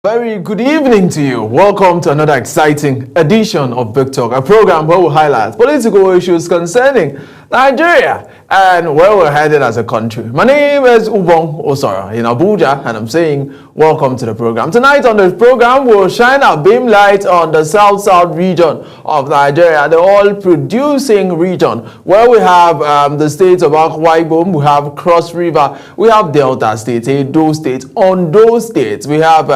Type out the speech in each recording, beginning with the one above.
Very good evening to you. Welcome to another exciting edition of Big Talk, a program where we highlight political issues concerning Nigeria and where we're headed as a country. My name is Ubong Osora in Abuja, and I'm saying welcome to the program. Tonight on the program, we'll shine our beam light on the south-south region of Nigeria, the oil-producing region, where we have the states of Akwa Ibom, we have Cross River, we have Delta State, Edo State, Ondo State, we have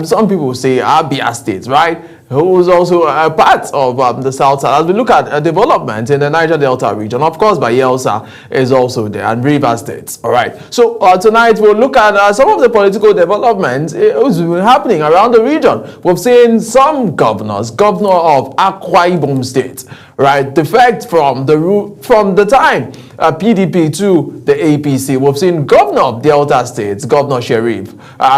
some people say Abia State, right? Who is also a part of the south side. As we look at development in the Niger Delta region, of course, Bayelsa is also there, and River States. All right. So tonight we'll look at some of the political developments happening around the region. We've seen some governor of Akwa Ibom State, right, defect from the time PDP to the APC. We've seen governor of Delta State, Governor Sheriff,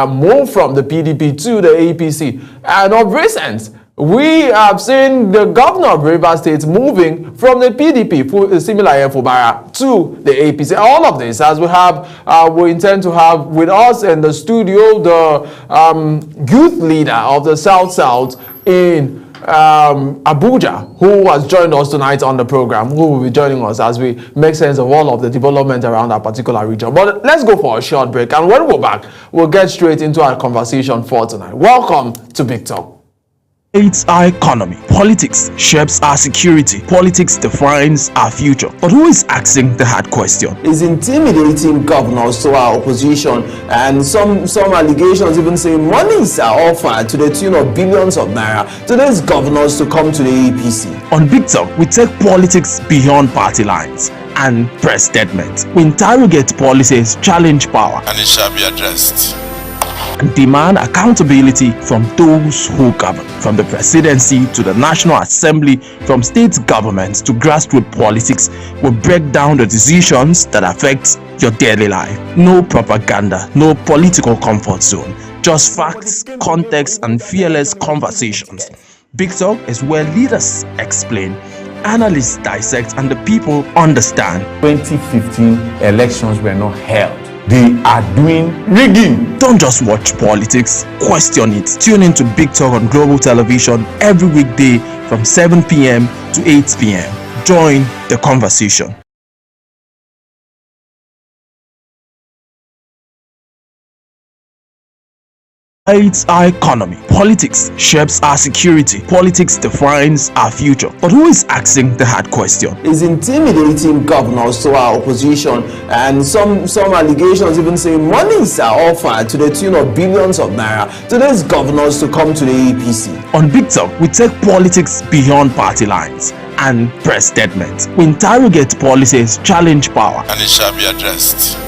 move from the PDP to the APC, and of recent, we have seen the governor of River State moving from the PDP, Siminalayi Fubara, to the APC. All of this, as we intend to have with us in the studio the youth leader of the South in Abuja, who has joined us tonight on the program, who will be joining us as we make sense of all of the development around that particular region. But let's go for a short break, and when we're back, we'll get straight into our conversation for tonight. Welcome to Big Talk. It's our economy. Politics shapes our security. Politics defines our future. But who is asking the hard question? Is intimidating governors to our opposition, and some allegations even say monies are offered to the tune of billions of naira to these governors to come to the APC. On Big Talk, we take politics beyond party lines and press statements. We interrogate policies, challenge power, and it shall be addressed, and demand accountability from those who govern. From the presidency to the National Assembly, from state governments to grassroots politics, we break down the decisions that affect your daily life. No propaganda, no political comfort zone, just facts, context, and fearless conversations. Big Talk is where leaders explain, analysts dissect, and the people understand. 2015 elections were not held. They are doing rigging. Don't just watch politics, question it. Tune in to Big Talk on Global Television every weekday from 7 p.m. to 8 p.m. Join the conversation. It's our economy. Politics shapes our security. Politics defines our future. But who is asking the hard question? Is intimidating governors to our opposition, and some allegations even say monies are offered to the tune of billions of naira to these governors to come to the APC. On Big Talk, we take politics beyond party lines and press statements. We interrogate policies, challenge power, and it shall be addressed,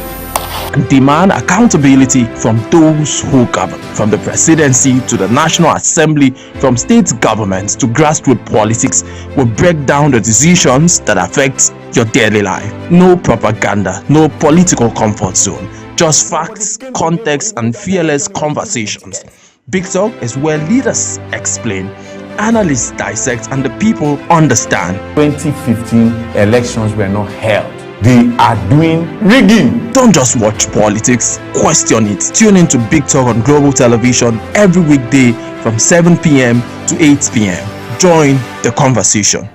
and demand accountability from those who govern. From the presidency to the National Assembly, from state governments to grassroots politics, we break down the decisions that affect your daily life. No propaganda, no political comfort zone, just facts, context, and fearless conversations. Big Talk is where leaders explain, analysts dissect, and the people understand. 2015 elections were not held. They are doing rigging. Don't just watch politics, question it. Tune in to Big Talk on Global Television every weekday from 7 p.m. to 8 p.m. Join the conversation.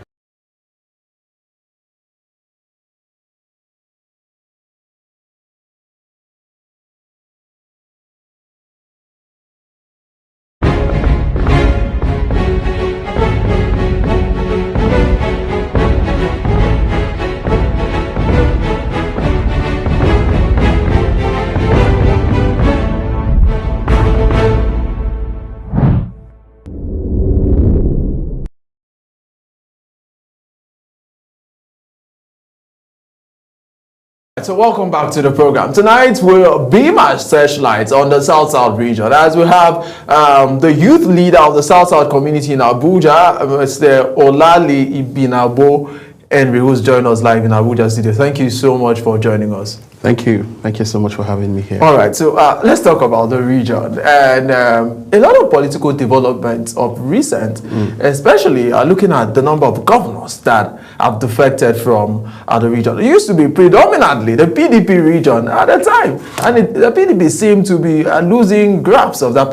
So welcome back to the program. Tonight we'll beam our searchlights on the South-South region as we have the youth leader of the South-South community in Abuja, Mr. Olali Ibinabo Henry, who's joined us live in Abuja City. Thank you so much for joining us. Thank you. Thank you so much for having me here. All right, so let's talk about the region. And a lot of political developments of recent, especially looking at the number of governors that have defected from the region. It used to be predominantly the PDP region at the time, and the PDP seemed to be losing grasp of that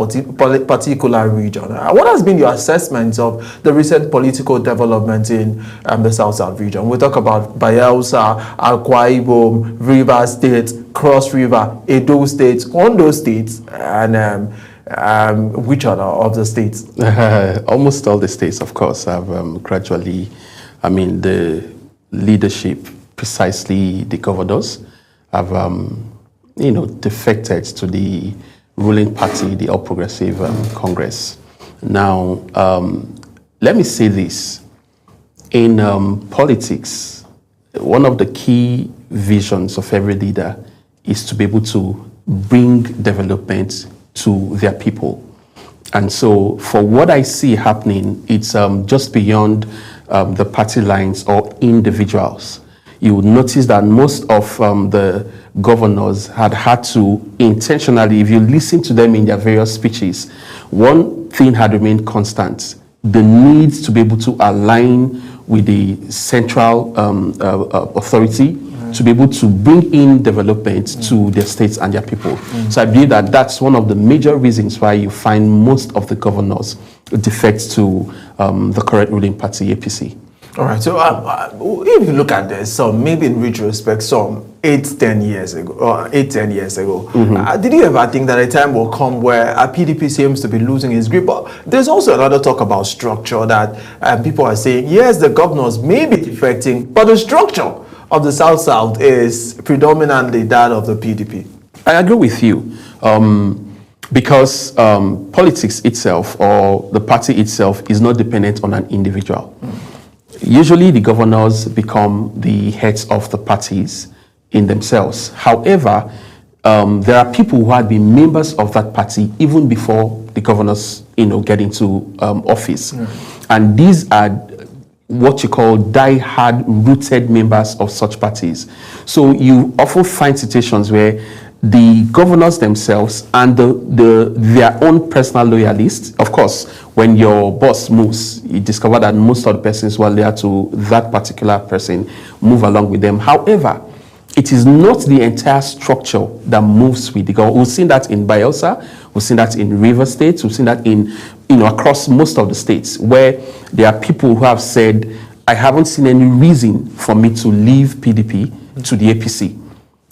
particular region. What has been your assessment of the recent political development in the South region? We talk about Bayelsa, Akwa Ibom, Rivers State, Cross River, Edo State, Ondo State, and which other of the states? Almost all the states, of course, have gradually, the leadership, precisely the governors, have, defected to the ruling party, the All Progressive Congress. Now, let me say this. In politics, one of the key visions of every leader is to be able to bring development to their people. And so for what I see happening, it's just beyond the party lines or individuals. You would notice that most of the governors had to intentionally, if you listen to them in their various speeches, one thing had remained constant: the need to be able to align with the central authority to be able to bring in development to their states and their people. So I believe that that's one of the major reasons why you find most of the governors defect to the current ruling party, APC. All right, so if you look at this, maybe in retrospect, some 8-10 years ago, did you ever think that a time will come where a PDP seems to be losing its grip? But there's also another talk about structure that people are saying, yes, the governors may be defecting, but the structure of the South is predominantly that of the PDP. I agree with you. Because politics itself or the party itself is not dependent on an individual. Usually the governors become the heads of the parties in themselves. However, there are people who had been members of that party even before the governors, get into office. And these are what you call die-hard rooted members of such parties. So you often find situations where the governors themselves and their own personal loyalists. Of course, when your boss moves, you discover that most of the persons who are loyal to that particular person move along with them. However, it is not the entire structure that moves with the government. We've seen that in Bayelsa, we've seen that in Rivers State, we've seen that in across most of the states, where there are people who have said, I haven't seen any reason for me to leave PDP to the APC.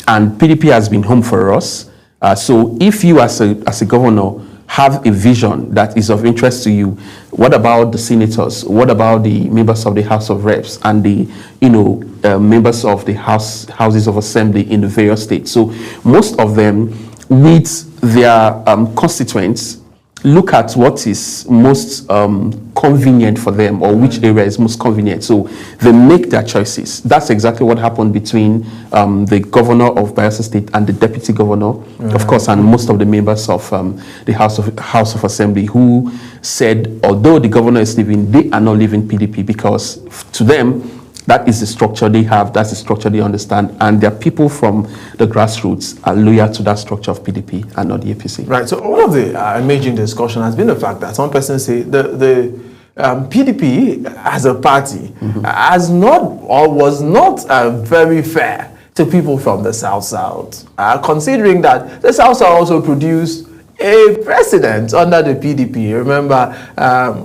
And PDP has been home for us. So if you as a governor have a vision that is of interest to you, what about the senators? What about the members of the House of Reps and the members of the houses of assembly in the various states? So most of them, with their constituents, look at what is most convenient for them, or which area is most convenient. So they make their choices. That's exactly what happened between the governor of Bayelsa State and the deputy governor, of course, and most of the members of the House of Assembly, who said, although the governor is leaving, they are not leaving PDP, because to them, that is the structure they have, that's the structure they understand, and their people from the grassroots are loyal to that structure of PDP and not the APC. Right, so one of the emerging discussion has been the fact that some persons say the PDP as a party has not or was not very fair to people from the South, considering that the South also produced a president under the PDP. Remember,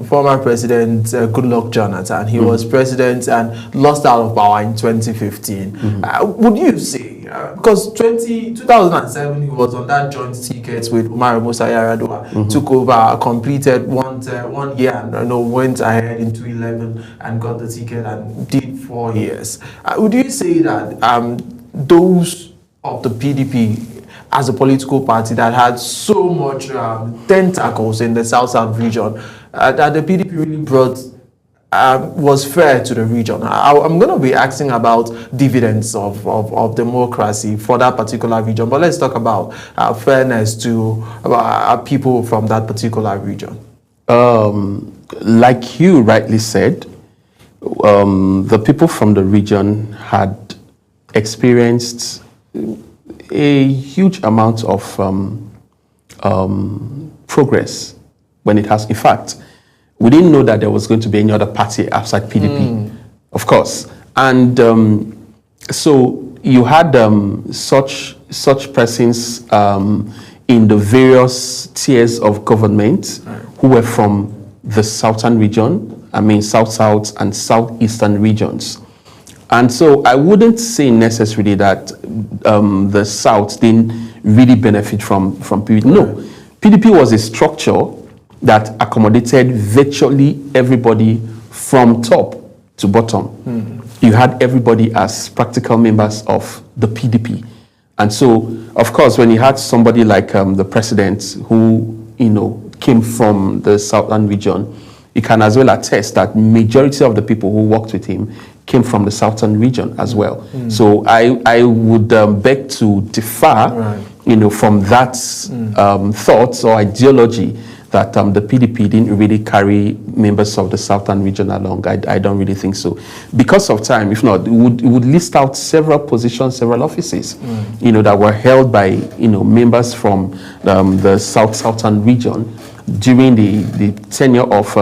former President Goodluck Jonathan. He was president and lost out of power in 2015. Would you say, because 2007 he was on that joint ticket with Umaru Musa Yar'Adua, took over, completed one year, and went ahead in 2011 and got the ticket and did 4 years. Would you say that those of the PDP as a political party that had so much tentacles in the South region, that the PDP really brought was fair to the region? I'm going to be asking about dividends of democracy for that particular region, but let's talk about fairness to people from that particular region. Like you rightly said, the people from the region had experienced a huge amount of progress when it has. In fact, we didn't know that there was going to be any other party outside PDP, of course. And so you had such persons in the various tiers of government who were from the southern region, South and southeastern regions. And so I wouldn't say necessarily that the South didn't really benefit from PDP. No, PDP was a structure that accommodated virtually everybody from top to bottom. You had everybody as practical members of the PDP. And so, of course, when you had somebody like the president who, came from the southern region, you can as well attest that majority of the people who worked with him came from the southern region as well. So I would beg to differ, from that thoughts or ideology that the PDP didn't really carry members of the southern region along. I don't really think so. Because of time, if not, it would list out several positions, several offices, that were held by, members from the southern region during the tenure of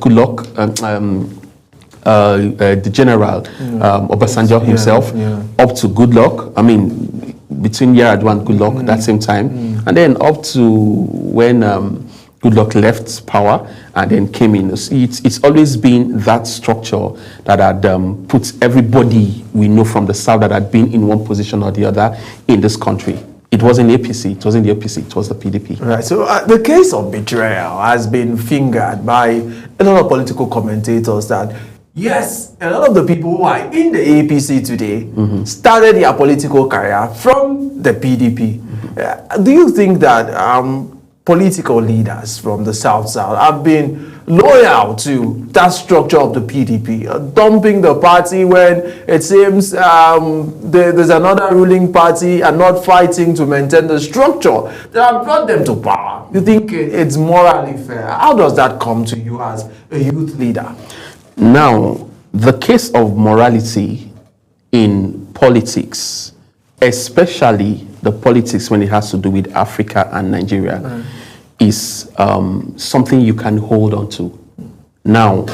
Goodluck, the general, Obasanjo himself, up to Goodluck. Between Yar'Adua and Goodluck that same time, and then up to when Goodluck left power and then came in. It's always been that structure that had put everybody we know from the South that had been in one position or the other in this country. It wasn't APC, it wasn't the APC, it was the PDP. Right, so the case of betrayal has been fingered by a lot of political commentators that, yes, a lot of the people who are in the APC today started their political career from the PDP. Do you think that political leaders from the South have been loyal to that structure of the PDP, dumping the party when it seems there's another ruling party and not fighting to maintain the structure that have brought them to power? You think it's morally fair? How does that come to you as a youth leader? Now, the case of morality in politics, especially the politics when it has to do with Africa and Nigeria, is something you can hold on to. Now,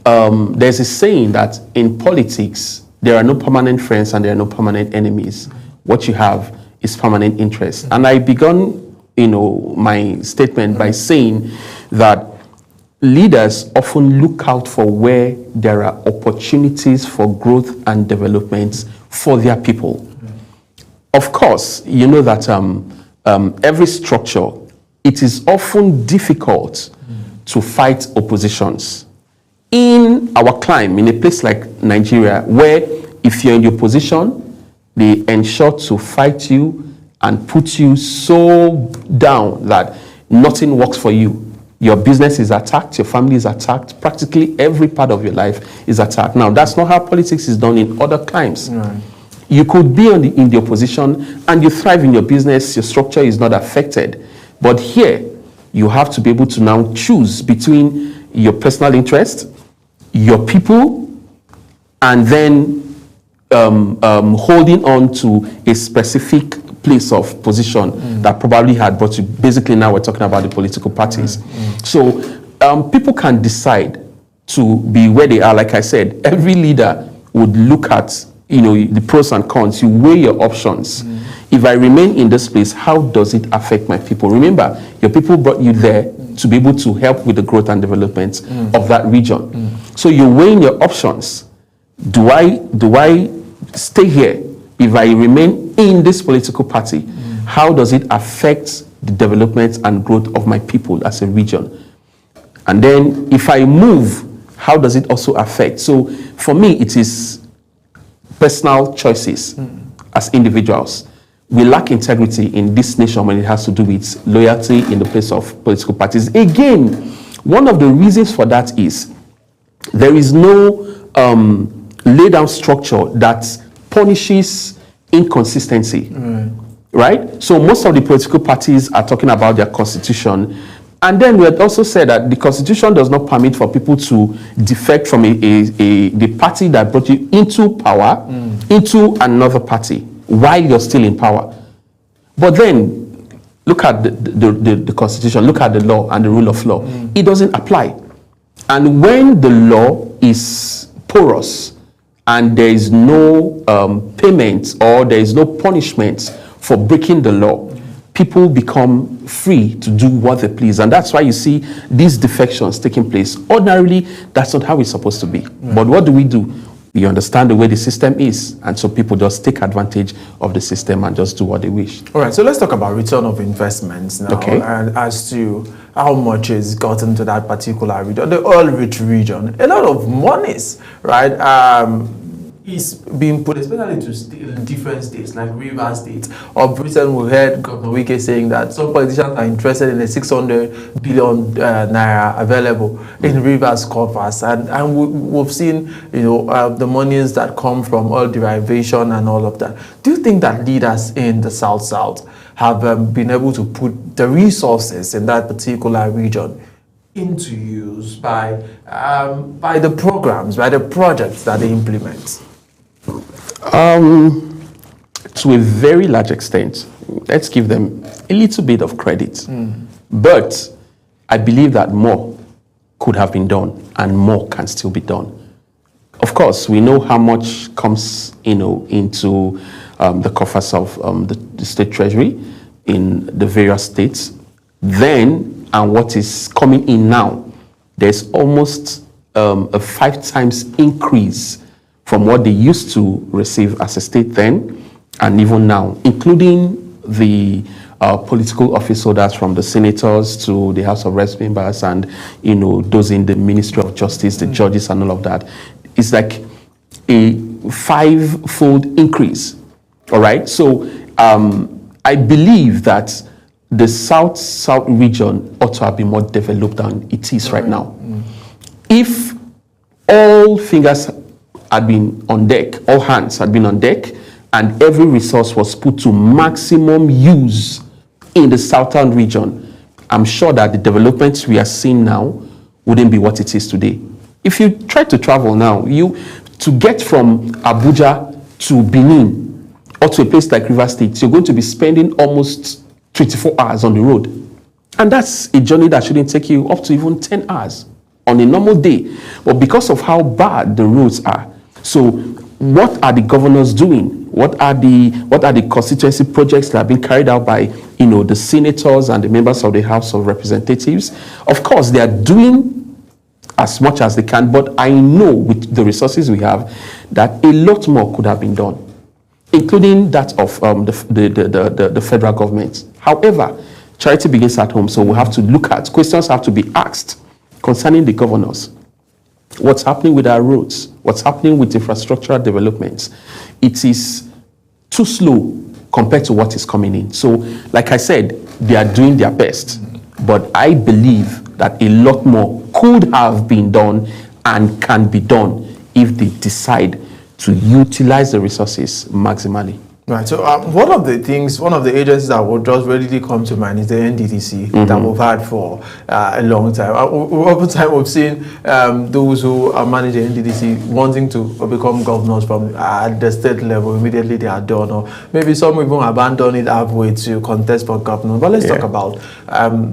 there's a saying that in politics, there are no permanent friends and there are no permanent enemies. What you have is permanent interest. And I began, my statement by saying that leaders often look out for where there are opportunities for growth and development for their people. Of course, you know that every structure, it is often difficult to fight oppositions. In our climate, in a place like Nigeria, where if you're in your position, they ensure to fight you and put you so down that nothing works for you. Your business is attacked, your family is attacked, practically every part of your life is attacked. Now, that's not how politics is done in other climes. Right. You could be in the opposition and you thrive in your business, your structure is not affected. But here, you have to be able to now choose between your personal interest, your people, and then holding on to a specific place of position that probably had brought you. Basically, now we're talking about the political parties. So people can decide to be where they are. Like I said, every leader would look at the pros and cons. You weigh your options. If I remain in this place, how does it affect my people? Remember, your people brought you there to be able to help with the growth and development of that region. So you're weighing your options. Do I stay here? If I remain in this political party, how does it affect the development and growth of my people as a region? And then if I move, how does it also affect? So for me, it is personal choices as individuals. We lack integrity in this nation when it has to do with loyalty in the place of political parties. Again, one of the reasons for that is there is no laid down structure that punishes inconsistency, right? So most of the political parties are talking about their constitution. And then we had also said that the constitution does not permit for people to defect from the party that brought you into power into another party. while you're still in power. But then, look at the Constitution, look at the law and the rule of law. It doesn't apply. And when the law is porous and there is no payment or there is no punishment for breaking the law, people become free to do what they please. And that's why you see these defections taking place. Ordinarily, that's not how it's supposed to be. But what do? We understand the way the system is, and so people just take advantage of the system and just do what they wish. All right, so let's talk about return of investments now, Okay. and as to how much is gotten to that particular region, the oil-rich region. A lot of monies, right, is being put, especially to different states like Rivers State. Of recent, we heard Governor Wike saying that some politicians are interested in the 600 billion naira available in Rivers coffers, and we've seen, you know, the monies that come from oil derivation and all of that. Do you think that leaders in the South have been able to put the resources in that particular region into use by the programs, by the projects that they implement? To a very large extent, let's give them a little bit of credit. But I believe that more could have been done and more can still be done. Of course, we know how much comes, into the coffers of the state treasury in the various states. Then, and what is coming in now, there's almost a 5 times increase from what they used to receive as a state then and even now, including the political office holders, from the senators to the House of Reps members and those in the Ministry of Justice, the judges and all of that. It's like a 5-fold increase. All right. So I believe that the South region ought to have been more developed than it is right now. If all fingers had been on deck, all hands had been on deck, and every resource was put to maximum use in the southern region, I'm sure that the developments we are seeing now wouldn't be what it is today. If you try to travel now, to get from Abuja to Benin or to a place like Rivers State, you're going to be spending almost 24 hours on the road. And that's a journey that shouldn't take you up to even 10 hours on a normal day. But because of how bad the roads are, so what are the governors doing? What are the constituency projects that are being carried out by the senators and the members of the House of Representatives? Of course, they are doing as much as they can, but I know with the resources we have that a lot more could have been done, including that of the federal government. However, charity begins at home, so we have to look at, questions have to be asked concerning the governors. What's happening with our roads? What's happening with infrastructural developments? It is too slow compared to what is coming in. So, like I said, they are doing their best, but I believe that a lot more could have been done and can be done if they decide to utilize the resources maximally. Right. So one of the agencies that would just readily come to mind is the NDDC that we've had for a long time. Over time, we've seen those who are managing NDDC wanting to become governors from at the state level. Immediately they are done, or maybe some even abandon it halfway to contest for governor. But let's talk about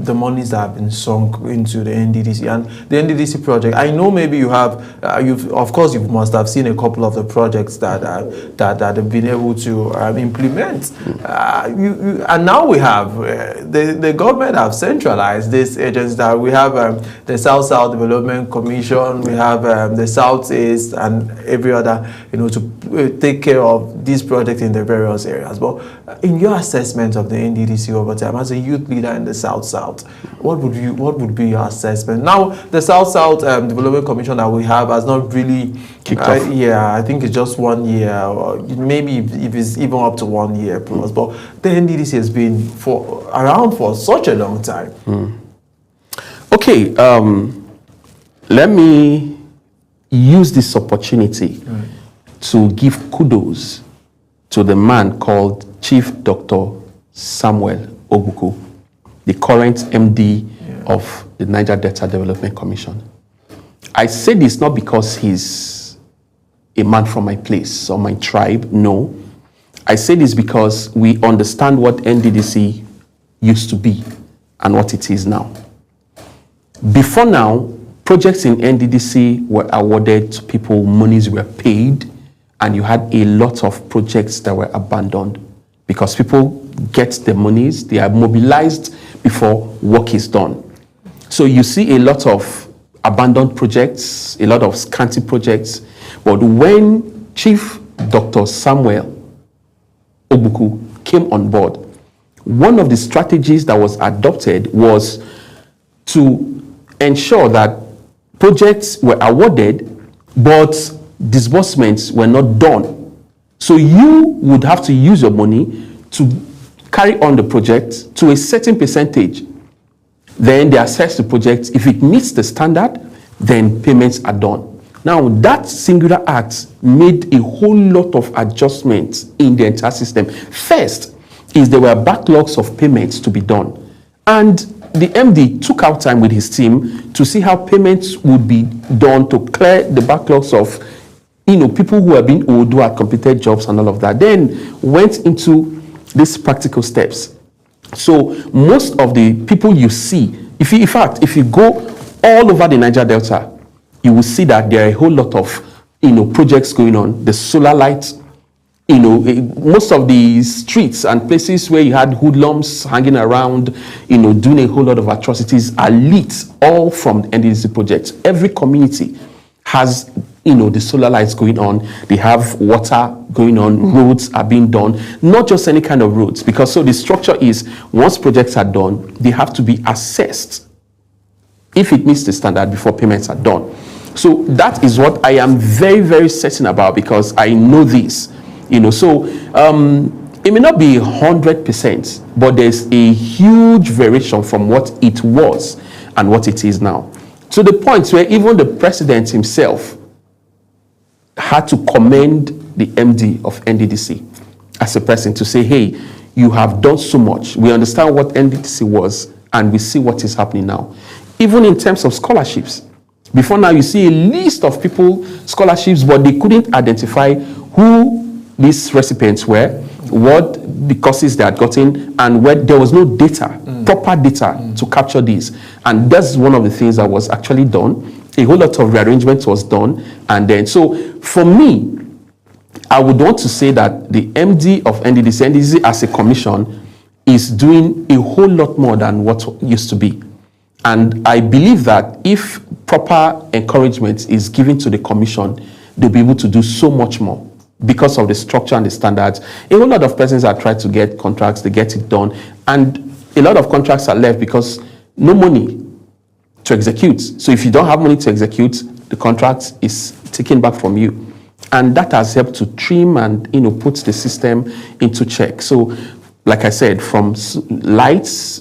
the monies that have been sunk into the NDDC and the NDDC project. I know maybe you have, you must have seen a couple of the projects that have been able to implement. And now we have the government have centralized this agency. That we have the South Development Commission, we have the Southeast and every other, to take care of these projects in the various areas. But in your assessment of the NDDC over time, as a youth leader in the South, what would be your assessment? Now, the South Development Commission that we have has not really kicked off. Yeah, I think it's just 1 year, or maybe if it's even up to 1 year plus. But the NDDC has been around for such a long time. Okay, let me use this opportunity to give kudos to the man called Chief Dr. Samuel Ogbuku, the current MD of the Niger Delta Development Commission. I say this not because he's a man from my place or my tribe, no. I say this because we understand what NDDC used to be and what it is now. Before now, projects in NDDC were awarded to people, monies were paid, and you had a lot of projects that were abandoned because people get the monies, they are mobilized before work is done. So you see a lot of abandoned projects, a lot of scanty projects, but when Chief Dr. Samuel Ogbuku came on board, one of the strategies that was adopted was to ensure that projects were awarded, but disbursements were not done. So you would have to use your money to carry on the project to a certain percentage. Then they assess the project. If it meets the standard, then payments are done. Now, that singular act made a whole lot of adjustments in the entire system. First is there were backlogs of payments to be done. And the MD took out time with his team to see how payments would be done to clear the backlogs of people who have been owed, who had completed jobs and all of that. Then went into these practical steps. So most of the people you see, if you go all over the Niger Delta, you will see that there are a whole lot of projects going on. The solar lights, most of the streets and places where you had hoodlums hanging around, doing a whole lot of atrocities are lit, all from the NDDC project. Every community has the solar lights going on, they have water going on, roads are being done, not just any kind of roads, because so the structure is once projects are done, they have to be assessed if it meets the standard before payments are done. So that is what I am very, very certain about, because I know this. So it may not be 100%, but there's a huge variation from what it was and what it is now. To the point where even the president himself had to commend the MD of NDDC as a person to say, hey, you have done so much. We understand what NDDC was, and we see what is happening now. Even in terms of scholarships. Before now, you see a list of people, scholarships, but they couldn't identify who these recipients were, what the courses they had gotten, and where there was no data, proper data to capture these. And that's one of the things that was actually done. A whole lot of rearrangement was done. And then, so for me, I would want to say that the MD of NDDC as a commission is doing a whole lot more than what used to be. And I believe that if proper encouragement is given to the commission, they'll be able to do so much more because of the structure and the standards. A whole lot of persons are trying to get contracts, they get it done. And a lot of contracts are left because no money to execute. So if you don't have money to execute, the contract is taken back from you. And that has helped to trim and put the system into check. So like I said, from lights,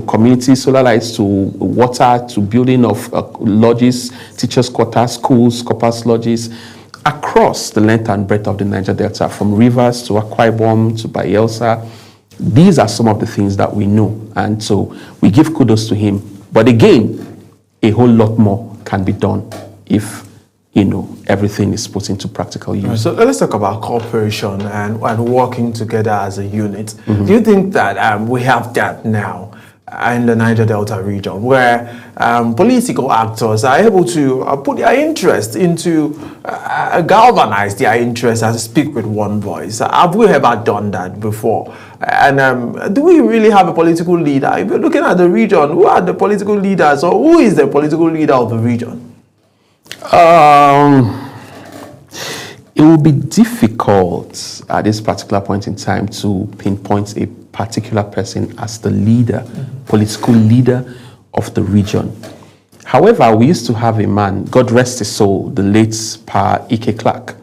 community solar lights, to water, to building of lodges, teachers' quarters, schools, corpus lodges, across the length and breadth of the Niger Delta, from rivers to Akwa Ibom to Bayelsa. These are some of the things that we know. And so we give kudos to him. But again, a whole lot more can be done if everything is put into practical use. Right, so let's talk about cooperation and working together as a unit. Do you think that we have that now in the Niger Delta region, where political actors are able to put their interest into, galvanize their interest and speak with one voice? Have we ever done that before? And do we really have a political leader? If you're looking at the region, who are the political leaders, or who is the political leader of the region? It will be difficult at this particular point in time to pinpoint a particular person as the leader, political leader of the region. However, we used to have a man, God rest his soul, the late Pa Ike Clark,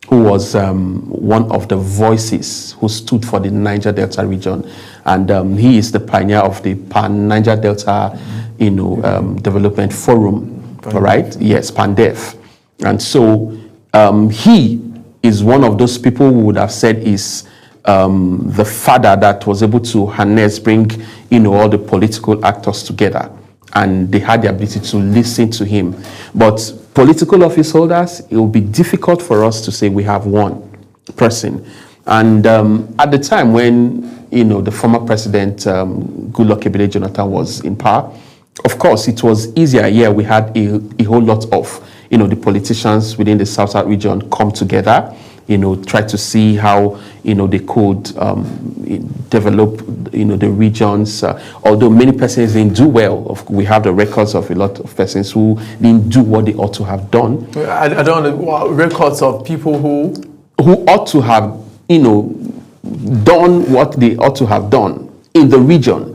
who was one of the voices who stood for the Niger Delta region. And he is the pioneer of the Pan-Niger Delta Development Forum. All right? Yes, PANDEF. And so he is one of those people who would have said is the father that was able to harness, bring all the political actors together. And they had the ability to listen to him. But political office holders, it will be difficult for us to say we have one person. And at the time when, the former president, Goodluck Ebele Jonathan, was in power, of course, it was easier. Yeah, we had a whole lot of, the politicians within the South-South region come together, try to see how, they could develop, the regions. Although many persons didn't do well, we have the records of a lot of persons who didn't do what they ought to have done. I don't know, records of people who ought to have, done what they ought to have done in the region.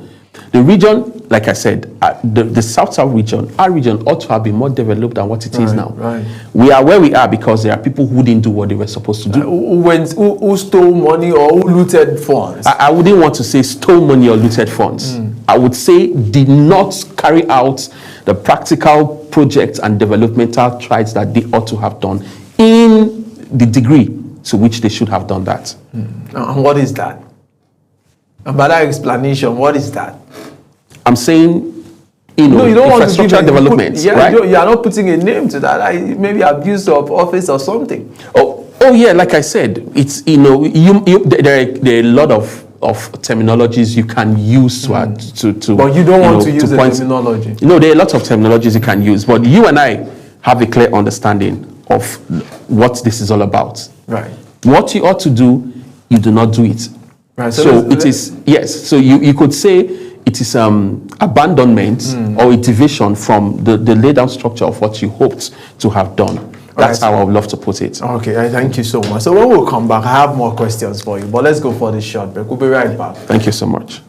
The region, like I said, the South-South region, our region ought to have been more developed than what it is now. Right. We are where we are because there are people who didn't do what they were supposed to do. Who stole money or who looted funds? I wouldn't want to say stole money or looted funds. I would say did not carry out the practical projects and developmental strides that they ought to have done in the degree to which they should have done that. And what is that? And by that explanation, what is that? I'm saying, No, you don't want to give infrastructure development, right? You are not putting a name to that. Maybe abuse of office or something. Oh yeah, like I said, it's there are a lot of terminologies you can use to But you don't want to use the terminology. There are a lot of terminologies you can use, but you and I have a clear understanding of what this is all about. Right. What you ought to do, you do not do it. Right. So it is, yes. So you could say it is abandonment or a deviation from the laid down structure of what you hoped to have done. That's how I would love to put it. Okay, thank you so much. So when we'll come back, I have more questions for you, but let's go for this short break. We'll be right back. Thank you so much.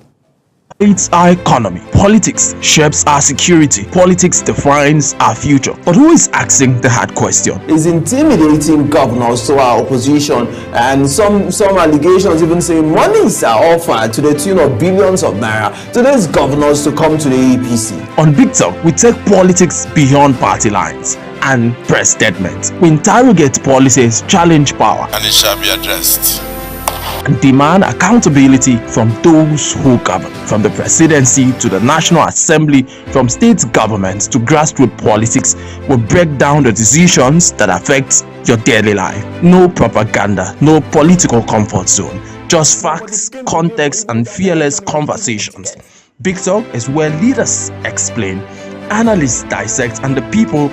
It's our economy. Politics shapes our security. Politics defines our future. But who is asking the hard question? Is intimidating governors to our opposition, and some allegations even saying monies are offered to the tune of billions of naira to these governors to come to the APC. On Big Talk, we take politics beyond party lines and press statements. We interrogate policies, challenge power, and it shall be addressed. And demand accountability from those who govern, from the presidency to the National Assembly, from state governments to grassroots politics. We break down the decisions that affect your daily life. No propaganda, no political comfort zone, just facts, context, and fearless conversations. Big Talk is where leaders explain, analysts dissect, and the people